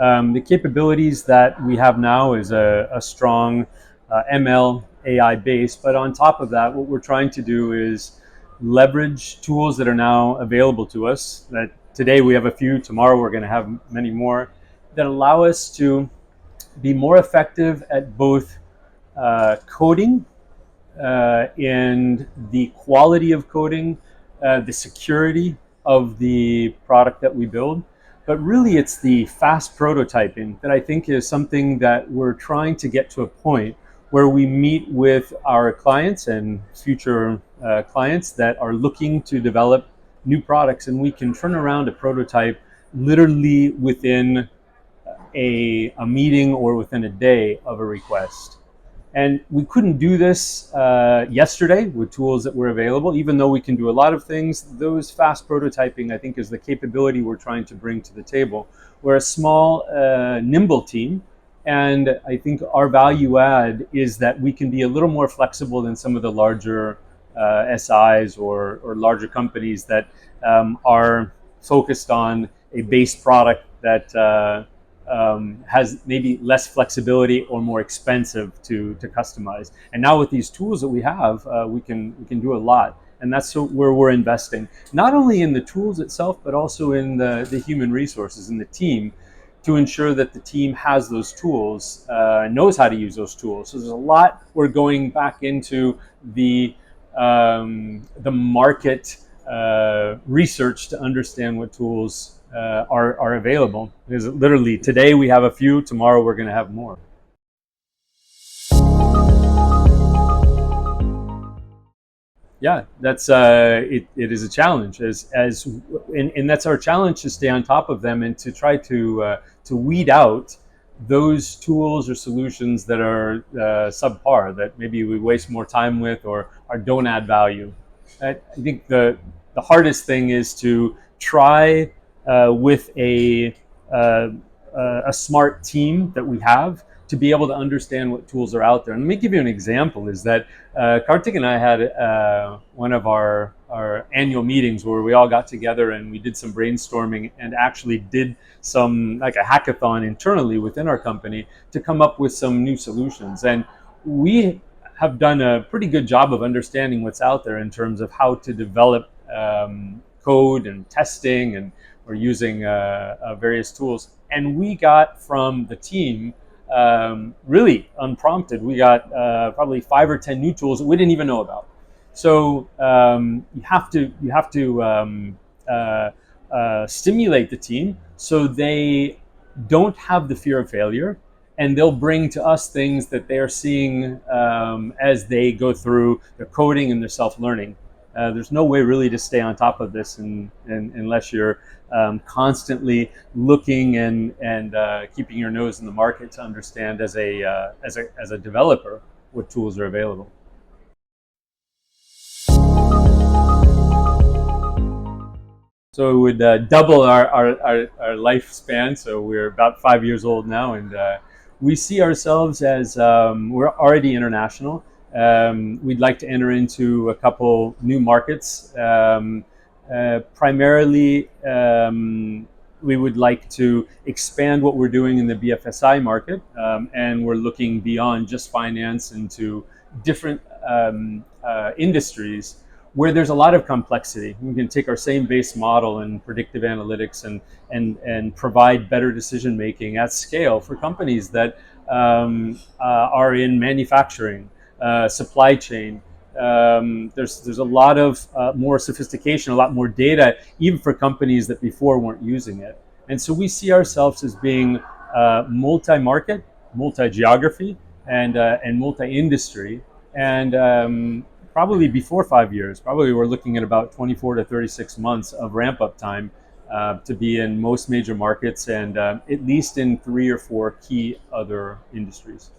The capabilities that we have now is a strong ML AI base, but on top of that, what we're trying to do is leverage tools that are now available to us. That today we have a few, tomorrow we're going to have many more, that allow us to be more effective at both coding and the quality of coding, the security of the product that we build. But really, it's the fast prototyping that I think is something that we're trying to get to a point where we meet with our clients and future clients that are looking to develop new products, and we can turn around a prototype literally within a meeting or within a day of a request. And we couldn't do this yesterday with tools that were available, even though we can do a lot of things. Those fast prototyping, I think, is the capability we're trying to bring to the table. We're a small, nimble team, and I think our value add is that we can be a little more flexible than some of the larger SIs or larger companies that are focused on a base product that has maybe less flexibility or more expensive to customize. And now with these tools that we have, we can do a lot. And that's where we're investing, not only in the tools itself, but also in the human resources in the team, to ensure that the team has those tools, knows how to use those tools. So there's a lot we're going back into the market research to understand what tools are available. Because literally today we have a few, tomorrow we're going to have more. Yeah, that's it is a challenge, and that's our challenge, to stay on top of them and to try to weed out those tools or solutions that are subpar, that maybe we waste more time with or don't add value. I think the hardest thing is to try with a smart team that we have, to be able to understand what tools are out there. And let me give you an example, is that Kartik and I had one of our annual meetings where we all got together and we did some brainstorming and actually did some, like, a hackathon internally within our company to come up with some new solutions. And we have done a pretty good job of understanding what's out there in terms of how to develop code and testing, and we're using various tools. And we got from the team, really unprompted, we got probably 5 or 10 new tools that we didn't even know about. So you have to stimulate the team so they don't have the fear of failure, and they'll bring to us things that they are seeing as they go through their coding and their self-learning. There's no way really to stay on top of this unless you're constantly looking and keeping your nose in the market to understand as a developer what tools are available. So it would double our lifespan. So we're about 5 years old now, and we see ourselves as we're already international. We'd like to enter into a couple new markets. Primarily, we would like to expand what we're doing in the BFSI market, and we're looking beyond just finance into different industries where there's a lot of complexity. We can take our same base model and predictive analytics and provide better decision making at scale for companies that are in manufacturing, supply chain. There's a lot of more sophistication, a lot more data, even for companies that before weren't using it. And so we see ourselves as being multi-market, multi-geography, and multi-industry. And probably before 5 years, probably we're looking at about 24 to 36 months of ramp-up time to be in most major markets, and at least in 3 or 4 key other industries.